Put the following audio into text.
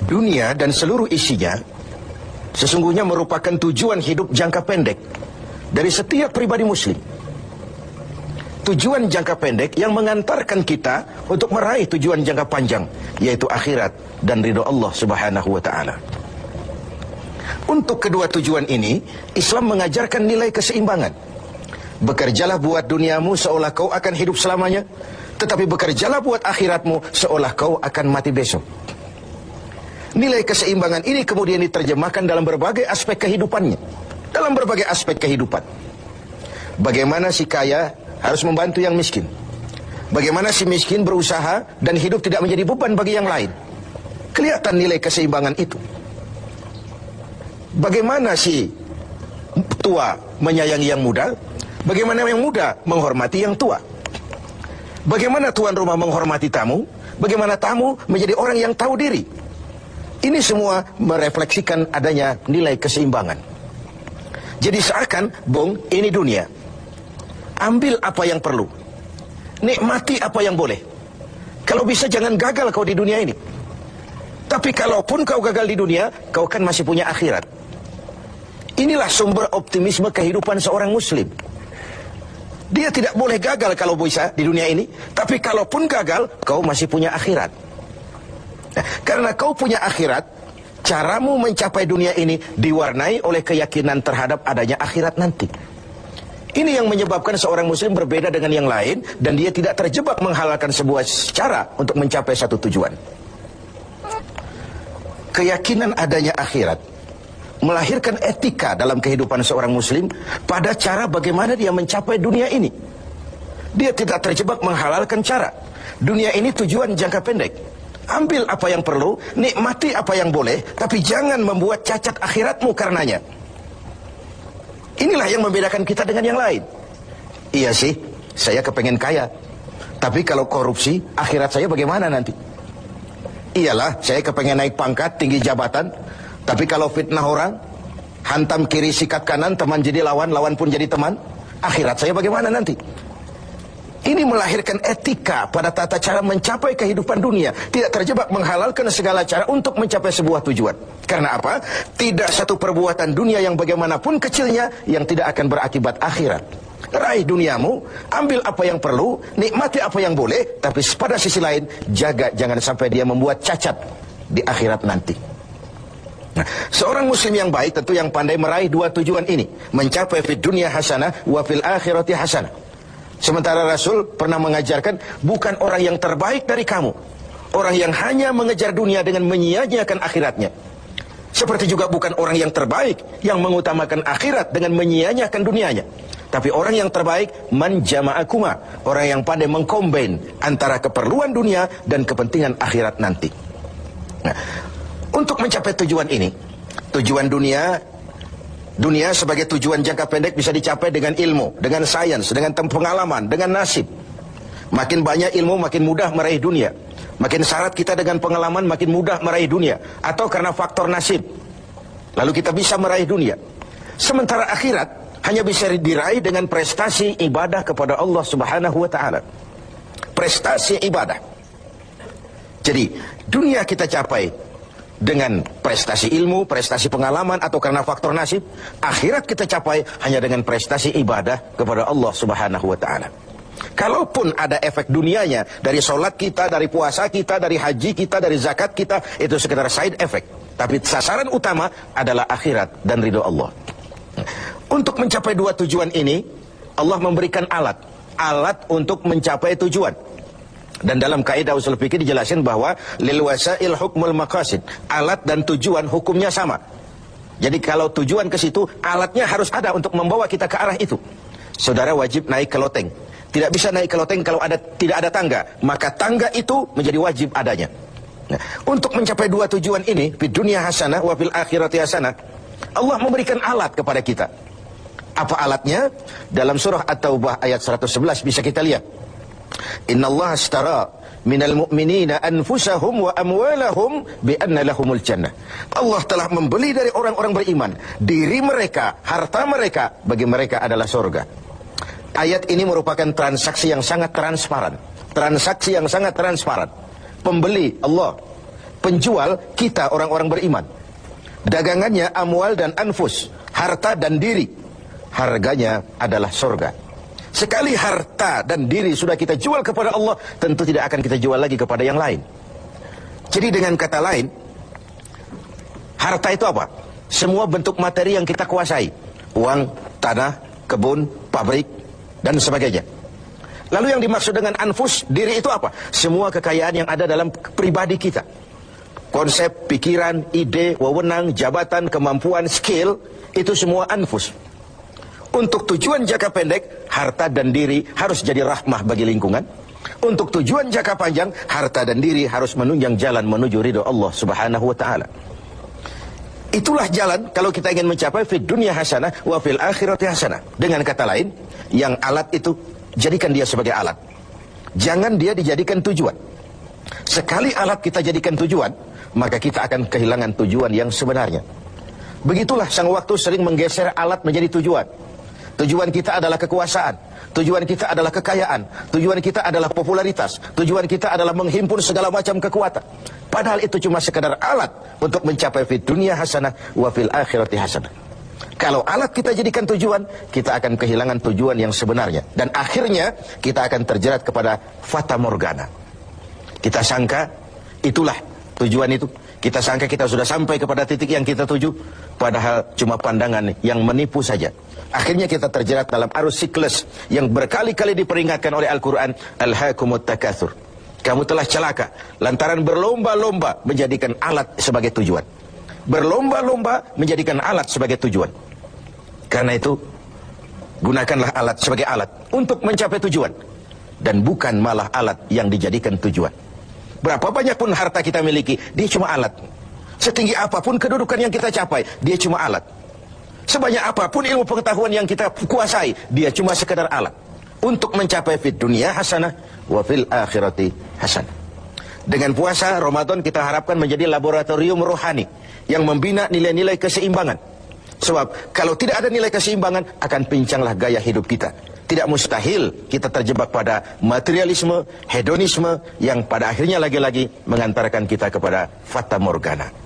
Dunia dan seluruh isinya sesungguhnya merupakan tujuan hidup jangka pendek dari setiap pribadi muslim. Tujuan jangka pendek yang mengantarkan kita untuk meraih tujuan jangka panjang, yaitu akhirat dan ridho Allah Subhanahu wa ta'ala. Untuk kedua tujuan ini, Islam mengajarkan nilai keseimbangan. Bekerjalah buat duniamu seolah kau akan hidup selamanya, tetapi bekerjalah buat akhiratmu seolah kau akan mati besok. Nilai keseimbangan ini kemudian diterjemahkan dalam berbagai aspek kehidupannya. Dalam berbagai aspek kehidupan. Bagaimana si kaya harus membantu yang miskin. Bagaimana si miskin berusaha dan hidup tidak menjadi beban bagi yang lain. Kelihatan nilai keseimbangan itu. Bagaimana si tua menyayangi yang muda. Bagaimana yang muda menghormati yang tua. Bagaimana tuan rumah menghormati tamu. Bagaimana tamu menjadi orang yang tahu diri. Ini semua merefleksikan adanya nilai keseimbangan. Jadi seakan, Bung, ini dunia. Ambil apa yang perlu. Nikmati apa yang boleh. Kalau bisa jangan gagal kau di dunia ini. Tapi kalaupun kau gagal di dunia, kau kan masih punya akhirat. Inilah sumber optimisme kehidupan seorang muslim. Dia tidak boleh gagal kalau bisa di dunia ini. Tapi kalaupun gagal, kau masih punya akhirat. Nah, karena kau punya akhirat, caramu mencapai dunia ini diwarnai oleh keyakinan terhadap adanya akhirat nanti. Ini yang menyebabkan seorang muslim berbeda dengan yang lain, dan dia tidak terjebak menghalalkan sebuah cara untuk mencapai satu tujuan. Keyakinan adanya akhirat melahirkan etika dalam kehidupan seorang muslim pada cara bagaimana dia mencapai dunia ini. Dia tidak terjebak menghalalkan cara. Dunia ini tujuan jangka pendek. Ambil apa yang perlu, nikmati apa yang boleh, tapi jangan membuat cacat akhiratmu karenanya. Inilah yang membedakan kita dengan yang lain. Iya sih, saya kepengen kaya. Tapi kalau korupsi, akhirat saya bagaimana nanti? Iyalah, saya kepengen naik pangkat, tinggi jabatan. Tapi kalau fitnah orang, hantam kiri sikat kanan, teman jadi lawan, lawan pun jadi teman, akhirat saya bagaimana nanti? Ini melahirkan etika pada tata cara mencapai kehidupan dunia. Tidak terjebak menghalalkan segala cara untuk mencapai sebuah tujuan. Karena apa? Tidak satu perbuatan dunia yang bagaimanapun kecilnya yang tidak akan berakibat akhirat. Raih duniamu, ambil apa yang perlu, nikmati apa yang boleh, tapi pada sisi lain, jaga jangan sampai dia membuat cacat di akhirat nanti. Nah, seorang muslim yang baik tentu yang pandai meraih dua tujuan ini. Mencapai fid dunya hasanah wa fil akhirati hasanah. Sementara Rasul pernah mengajarkan, bukan orang yang terbaik dari kamu, orang yang hanya mengejar dunia dengan menyia-nyiakan akhiratnya. Seperti juga bukan orang yang terbaik yang mengutamakan akhirat dengan menyia-nyiakan dunianya. Tapi orang yang terbaik, man jama'akuma, orang yang pandai mengkombin antara keperluan dunia dan kepentingan akhirat nanti. Nah, untuk mencapai tujuan ini, tujuan dunia sebagai tujuan jangka pendek bisa dicapai dengan ilmu, dengan sains, dengan pengalaman, dengan nasib. Makin banyak ilmu, makin mudah meraih dunia. Makin syarat kita dengan pengalaman, makin mudah meraih dunia. Atau karena faktor nasib, lalu kita bisa meraih dunia. Sementara akhirat hanya bisa diraih dengan prestasi ibadah kepada Allah Subhanahu wa ta'ala. Prestasi ibadah. Jadi, dunia kita capai dengan prestasi ilmu, prestasi pengalaman, atau karena faktor nasib. Akhirat kita capai hanya dengan prestasi ibadah kepada Allah Subhanahu wa ta'ala. Kalaupun ada efek dunianya, dari sholat kita, dari puasa kita, dari haji kita, dari zakat kita, itu sekedar side effect. Tapi sasaran utama adalah akhirat dan ridho Allah. Untuk mencapai dua tujuan ini, Allah memberikan alat untuk mencapai tujuan. Dan dalam kaidah usul fikih dijelaskan bahwa lil wasail hukmul maqasid. Alat dan tujuan hukumnya sama. Jadi kalau tujuan ke situ, alatnya harus ada untuk membawa kita ke arah itu. Saudara wajib naik ke loteng. Tidak bisa naik ke loteng kalau tidak ada tangga. Maka tangga itu menjadi wajib adanya. Nah, untuk mencapai dua tujuan ini, fid dunya hasanah wa fil akhirati hasanah, Allah memberikan alat kepada kita. Apa alatnya? Dalam surah At-Taubah ayat 111 bisa kita lihat. Inna Allah ashtara minal mu'minina anfusahum wa amwalahum bi anna lahumul jannah. Allah telah membeli dari orang-orang beriman diri mereka, harta mereka, bagi mereka adalah surga. Ayat ini merupakan transaksi yang sangat transparan. Transaksi yang sangat transparan. Pembeli Allah, penjual kita orang-orang beriman. Dagangannya amwal dan anfus, harta dan diri. Harganya adalah surga. Sekali harta dan diri sudah kita jual kepada Allah, tentu tidak akan kita jual lagi kepada yang lain. Jadi dengan kata lain, harta itu apa? Semua bentuk materi yang kita kuasai. Uang, tanah, kebun, pabrik, dan sebagainya. Lalu yang dimaksud dengan anfus, diri itu apa? Semua kekayaan yang ada dalam pribadi kita. Konsep, pikiran, ide, wewenang, jabatan, kemampuan, skill, itu semua anfus. Untuk tujuan jangka pendek, harta dan diri harus jadi rahmah bagi lingkungan. Untuk tujuan jangka panjang, harta dan diri harus menunjang jalan menuju ridho Allah Subhanahu wa ta'ala. Itulah jalan kalau kita ingin mencapai fid dunya hasanah wa fil akhirati hasanah. Dengan kata lain, yang alat itu, jadikan dia sebagai alat. Jangan dia dijadikan tujuan. Sekali alat kita jadikan tujuan, maka kita akan kehilangan tujuan yang sebenarnya. Begitulah sang waktu sering menggeser alat menjadi tujuan. Tujuan kita adalah kekuasaan, tujuan kita adalah kekayaan, tujuan kita adalah popularitas, tujuan kita adalah menghimpun segala macam kekuatan. Padahal itu cuma sekadar alat untuk mencapai fid dunya hasanah wa fil akhirati hasanah. Kalau alat kita jadikan tujuan, kita akan kehilangan tujuan yang sebenarnya. Dan akhirnya kita akan terjerat kepada fata morgana. Kita sangka itulah tujuan itu. Kita sangka kita sudah sampai kepada titik yang kita tuju, padahal cuma pandangan yang menipu saja. Akhirnya kita terjerat dalam arus siklus yang berkali-kali diperingatkan oleh Al-Quran. Alhaakumut takatsur. Kamu telah celaka lantaran berlomba-lomba menjadikan alat sebagai tujuan. Berlomba-lomba menjadikan alat sebagai tujuan. Karena itu, gunakanlah alat sebagai alat untuk mencapai tujuan. Dan bukan malah alat yang dijadikan tujuan. Berapa banyak pun harta kita miliki, dia cuma alat. Setinggi apapun kedudukan yang kita capai, dia cuma alat. Sebanyak apapun ilmu pengetahuan yang kita kuasai, dia cuma sekedar alat. Untuk mencapai fid dunya hasanah, wa fil akhirati hasanah. Dengan puasa Ramadan kita harapkan menjadi laboratorium rohani yang membina nilai-nilai keseimbangan. Sebab kalau tidak ada nilai keseimbangan, akan pincanglah gaya hidup kita. Tidak mustahil kita terjebak pada materialisme, hedonisme yang pada akhirnya lagi-lagi mengantarkan kita kepada fata morgana.